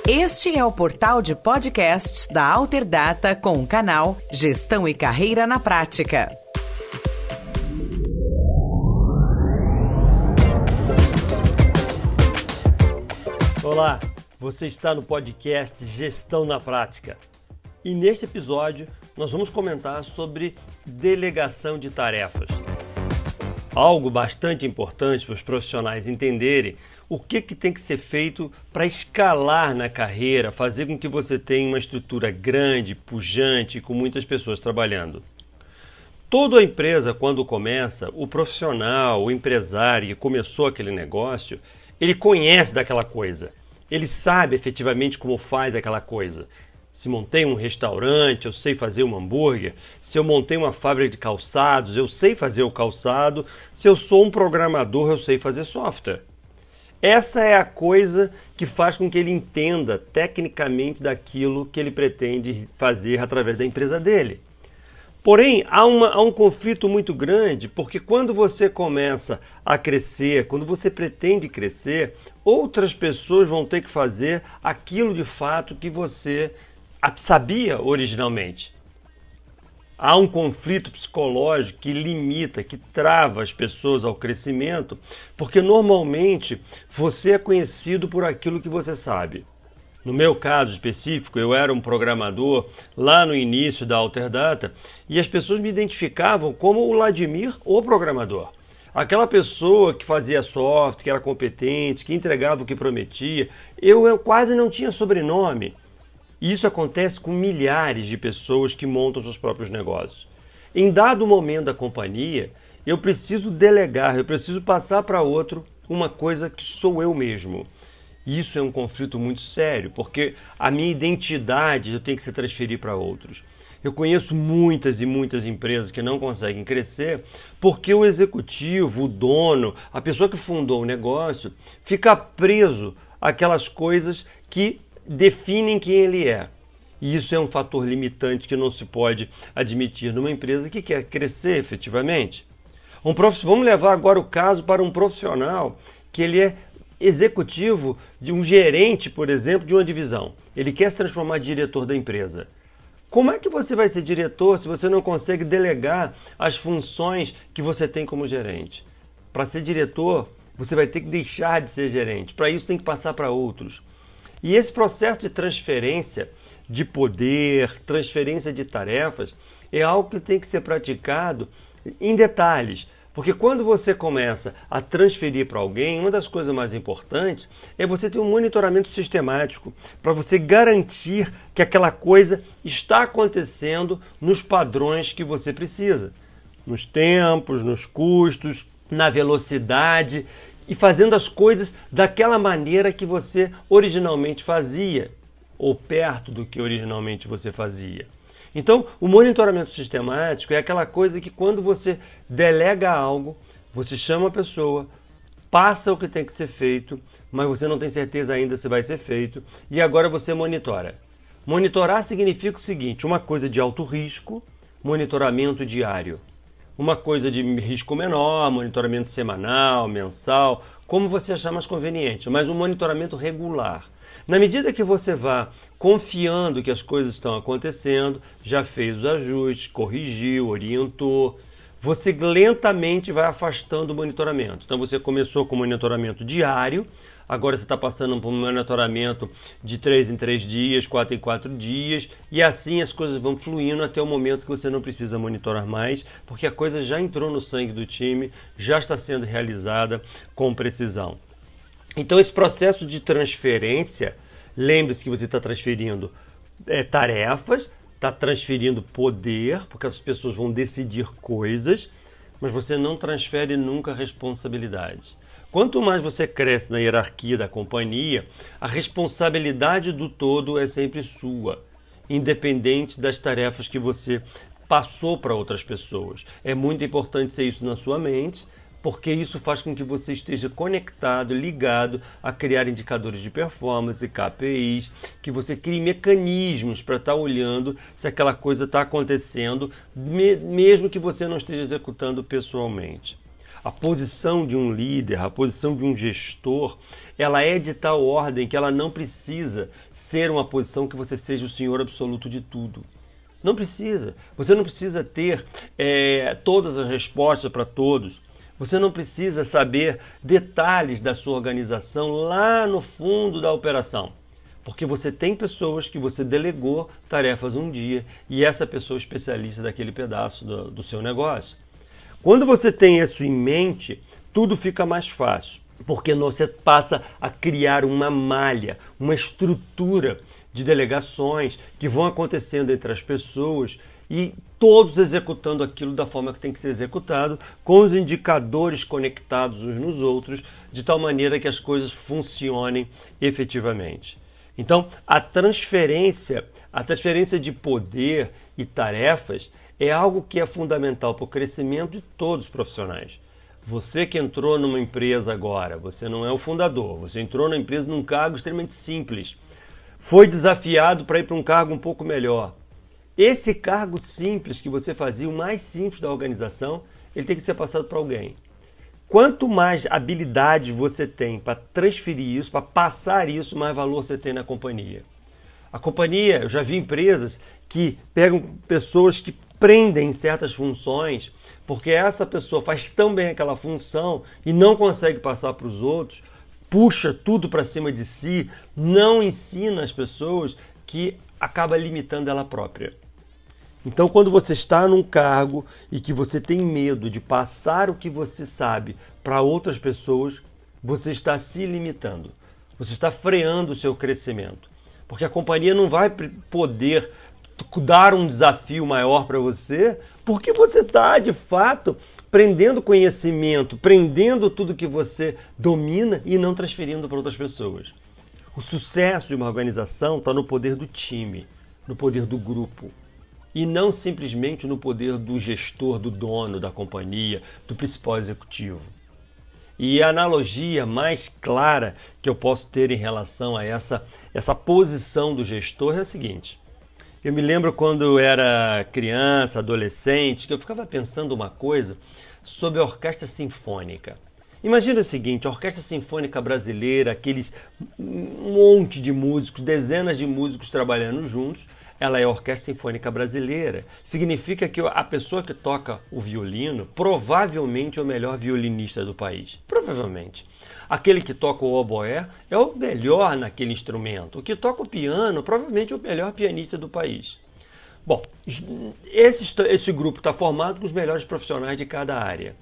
Este é o portal de podcasts da Alterdata com o canal Gestão e Carreira na Prática. Olá, você está no podcast Gestão na Prática. E neste episódio nós vamos comentar sobre delegação de tarefas. Algo bastante importante para os profissionais entenderem o que tem que ser feito para escalar na carreira, fazer com que você tenha uma estrutura grande, pujante, com muitas pessoas trabalhando. Toda empresa, quando começa, o profissional, o empresário que começou aquele negócio, ele conhece daquela coisa. Ele sabe efetivamente como faz aquela coisa. Se montei um restaurante, eu sei fazer um hambúrguer. Se eu montei uma fábrica de calçados, eu sei fazer o calçado. Se eu sou um programador, eu sei fazer software. Essa é a coisa que faz com que ele entenda tecnicamente daquilo que ele pretende fazer através da empresa dele. Porém, há um conflito muito grande, porque quando você começa a crescer, quando você pretende crescer, outras pessoas vão ter que fazer aquilo de fato que você sabia originalmente. Há um conflito psicológico que limita, que trava as pessoas ao crescimento, porque normalmente você é conhecido por aquilo que você sabe. No meu caso específico, eu era um programador lá no início da Alterdata e as pessoas me identificavam como o Vladimir, o programador. Aquela pessoa que fazia software, que era competente, que entregava o que prometia. Eu quase não tinha sobrenome. E isso acontece com milhares de pessoas que montam seus próprios negócios. Em dado momento da companhia, eu preciso delegar, eu preciso passar para outro uma coisa que sou eu mesmo. Isso é um conflito muito sério, porque a minha identidade eu tenho que se transferir para outros. Eu conheço muitas e muitas empresas que não conseguem crescer porque o executivo, o dono, a pessoa que fundou o negócio, fica preso àquelas coisas que definem quem ele é. E isso é um fator limitante que não se pode admitir numa empresa que quer crescer efetivamente. Vamos levar agora o caso para um profissional que ele é executivo de um gerente, por exemplo, de uma divisão. Ele quer se transformar em diretor da empresa. Como é que você vai ser diretor se você não consegue delegar as funções que você tem como gerente? Para ser diretor, você vai ter que deixar de ser gerente. Para isso tem que passar para outros. E esse processo de transferência de poder, transferência de tarefas, é algo que tem que ser praticado em detalhes. Porque quando você começa a transferir para alguém, uma das coisas mais importantes é você ter um monitoramento sistemático para você garantir que aquela coisa está acontecendo nos padrões que você precisa. Nos tempos, nos custos, na velocidade e fazendo as coisas daquela maneira que você originalmente fazia ou perto do que originalmente você fazia. Então, o monitoramento sistemático é aquela coisa que quando você delega algo, você chama a pessoa, passa o que tem que ser feito, mas você não tem certeza ainda se vai ser feito, e agora você monitora. Monitorar significa o seguinte, uma coisa de alto risco, monitoramento diário. Uma coisa de risco menor, monitoramento semanal, mensal, como você achar mais conveniente, mas um monitoramento regular. Na medida que você vá confiando que as coisas estão acontecendo, já fez os ajustes, corrigiu, orientou, você lentamente vai afastando o monitoramento. Então você começou com monitoramento diário, agora você está passando por um monitoramento de 3 em 3 dias, 4 em 4 dias, e assim as coisas vão fluindo até o momento que você não precisa monitorar mais, porque a coisa já entrou no sangue do time, já está sendo realizada com precisão. Então esse processo de transferência, lembre-se que você está transferindo tarefas, está transferindo poder, porque as pessoas vão decidir coisas, mas você não transfere nunca responsabilidades. Quanto mais você cresce na hierarquia da companhia, a responsabilidade do todo é sempre sua, independente das tarefas que você passou para outras pessoas. É muito importante ter isso na sua mente, porque isso faz com que você esteja conectado, ligado a criar indicadores de performance, KPIs, que você crie mecanismos para estar olhando se aquela coisa está acontecendo, mesmo que você não esteja executando pessoalmente. A posição de um líder, a posição de um gestor ela é de tal ordem que ela não precisa ser uma posição que você seja o senhor absoluto de tudo. Não precisa. Você não precisa ter todas as respostas para todos. Você não precisa saber detalhes da sua organização lá no fundo da operação. Porque você tem pessoas que você delegou tarefas um dia e essa pessoa é especialista daquele pedaço do seu negócio. Quando você tem isso em mente, tudo fica mais fácil. Porque você passa a criar uma malha, uma estrutura de delegações que vão acontecendo entre as pessoas e todos executando aquilo da forma que tem que ser executado, com os indicadores conectados uns nos outros, de tal maneira que as coisas funcionem efetivamente. Então, a transferência de poder e tarefas é algo que é fundamental para o crescimento de todos os profissionais. Você que entrou numa empresa agora, você não é o fundador, você entrou na empresa num cargo extremamente simples, foi desafiado para ir para um cargo um pouco melhor. Esse cargo simples que você fazia, o mais simples da organização, ele tem que ser passado para alguém. Quanto mais habilidade você tem para transferir isso, para passar isso, mais valor você tem na companhia. A companhia, eu já vi empresas que pegam pessoas que prendem certas funções, porque essa pessoa faz tão bem aquela função e não consegue passar para os outros, puxa tudo para cima de si, não ensina as pessoas, que acaba limitando ela própria. Então, quando você está num cargo e que você tem medo de passar o que você sabe para outras pessoas, você está se limitando. Você está freando o seu crescimento. Porque a companhia não vai poder dar um desafio maior para você, porque você está, de fato, prendendo conhecimento, prendendo tudo que você domina e não transferindo para outras pessoas. O sucesso de uma organização está no poder do time, no poder do grupo. E não simplesmente no poder do gestor, do dono da companhia, do principal executivo. E a analogia mais clara que eu posso ter em relação a essa posição do gestor é a seguinte. Eu me lembro quando eu era criança, adolescente, que eu ficava pensando uma coisa sobre a orquestra sinfônica. Imagina o seguinte, a orquestra sinfônica brasileira, aqueles monte de músicos, dezenas de músicos trabalhando juntos, ela é a Orquestra Sinfônica Brasileira. Significa que a pessoa que toca o violino provavelmente é o melhor violinista do país. Provavelmente. Aquele que toca o oboé é o melhor naquele instrumento. O que toca o piano provavelmente é o melhor pianista do país. Bom, esse grupo está formado com os melhores profissionais de cada área.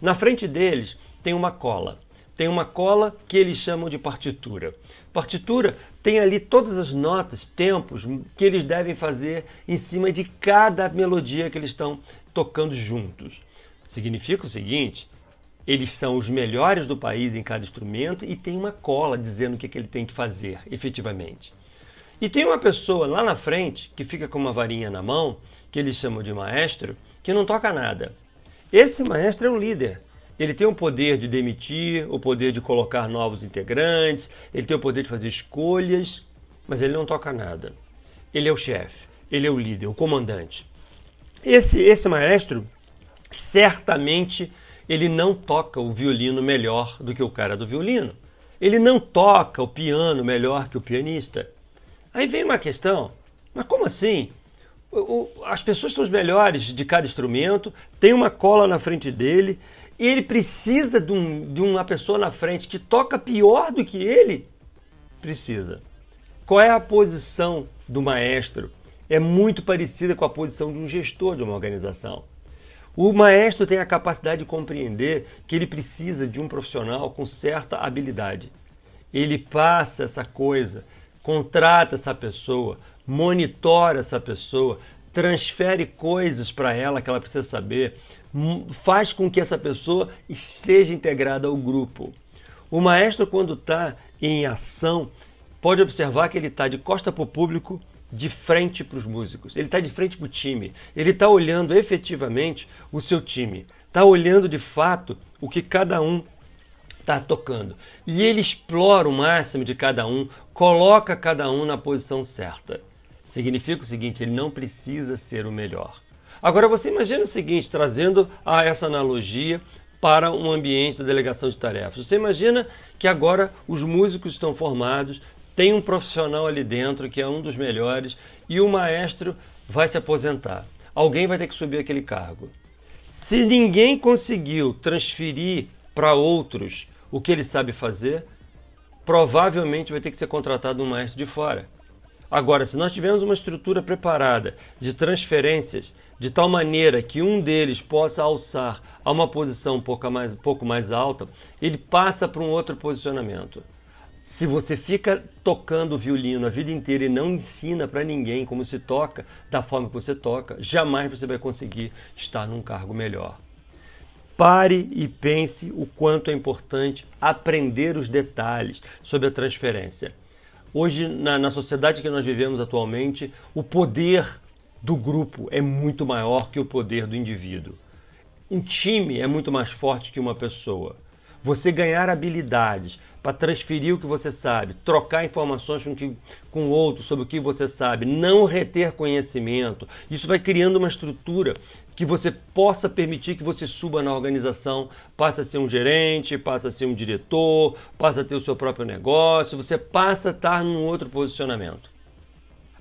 Na frente deles tem uma cola. Tem uma cola que eles chamam de partitura. Partitura tem ali todas as notas, tempos que eles devem fazer em cima de cada melodia que eles estão tocando juntos. Significa o seguinte, eles são os melhores do país em cada instrumento e tem uma cola dizendo o que ele tem que fazer, efetivamente. E tem uma pessoa lá na frente, que fica com uma varinha na mão, que eles chamam de maestro, que não toca nada. Esse maestro é um líder. Ele tem o poder de demitir, o poder de colocar novos integrantes, ele tem o poder de fazer escolhas, mas ele não toca nada. Ele é o chefe, ele é o líder, o comandante. Esse maestro, certamente, ele não toca o violino melhor do que o cara do violino. Ele não toca o piano melhor que o pianista. Aí vem uma questão, mas como assim? As pessoas são os melhores de cada instrumento, tem uma cola na frente dele, e ele precisa de uma pessoa na frente que toca pior do que ele? Precisa. Qual é a posição do maestro? É muito parecida com a posição de um gestor de uma organização. O maestro tem a capacidade de compreender que ele precisa de um profissional com certa habilidade. Ele passa essa coisa, contrata essa pessoa, monitora essa pessoa, transfere coisas para ela que ela precisa saber, faz com que essa pessoa esteja integrada ao grupo. O maestro, quando está em ação, pode observar que ele está de costa para o público, de frente para os músicos. Ele está de frente para o time. Ele está olhando efetivamente o seu time. Está olhando de fato o que cada um está tocando. E ele explora o máximo de cada um, coloca cada um na posição certa. Significa o seguinte, ele não precisa ser o melhor. Agora você imagina o seguinte, trazendo a essa analogia para um ambiente da delegação de tarefas. Você imagina que agora os músicos estão formados, tem um profissional ali dentro que é um dos melhores e o maestro vai se aposentar. Alguém vai ter que subir aquele cargo. Se ninguém conseguiu transferir para outros o que ele sabe fazer, provavelmente vai ter que ser contratado um maestro de fora. Agora, se nós tivermos uma estrutura preparada de transferências, de tal maneira que um deles possa alçar a uma posição um pouco mais alta, ele passa para um outro posicionamento. Se você fica tocando violino a vida inteira e não ensina para ninguém como se toca, da forma que você toca, jamais você vai conseguir estar num cargo melhor. Pare e pense o quanto é importante aprender os detalhes sobre a transferência. Hoje, na sociedade que nós vivemos atualmente, o poder do grupo é muito maior que o poder do indivíduo. Um time é muito mais forte que uma pessoa. Você ganhar habilidades para transferir o que você sabe, trocar informações com o outro sobre o que você sabe, não reter conhecimento, isso vai criando uma estrutura que você possa permitir que você suba na organização, passe a ser um gerente, passe a ser um diretor, passe a ter o seu próprio negócio, você passa a estar num outro posicionamento.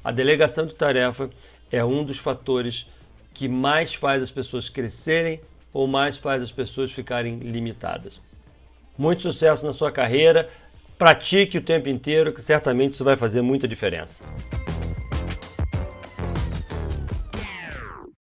A delegação de tarefa é um dos fatores que mais faz as pessoas crescerem ou mais faz as pessoas ficarem limitadas. Muito sucesso na sua carreira, pratique o tempo inteiro, que certamente isso vai fazer muita diferença.